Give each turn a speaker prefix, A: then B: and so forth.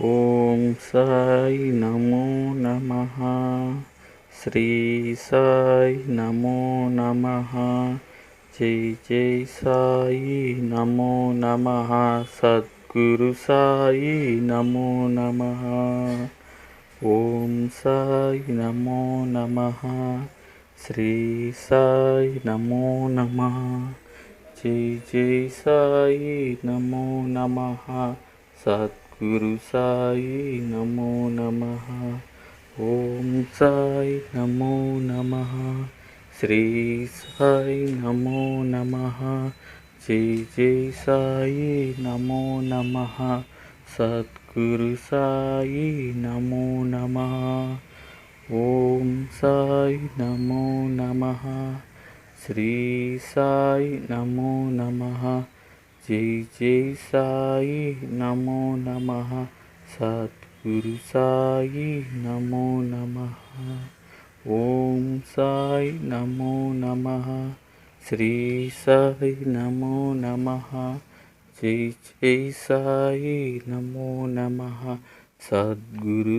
A: ఓం సాయి నమో నమః. శ్రీ సాయి నమో నమః. జై జై సాయి నమో నమః. సద్గురు సాయి నమో నమః. ఓం సాయి నమో నమః. శ్రీ సాయి నమో నమః. జై జై సాయి నమో నమః. సద్గురు సాయి నమో నమః. ఓం సాయి నమో నమః. శ్రీ సాయి నమో నమః. జై జై సాయి నమో నమః. సద్గురు సాయి నమో నమః. ఓం సాయి నమో నమః. శ్రీ సాయి నమో నమః. జై జై సాయి నమో నమః. సద్గురు సాయి నమో నమః. ఓం సాయి నమో నమః. శ్రీ సాయి నమో నమః. జై జై సాయి నమో నమః. సద్గురు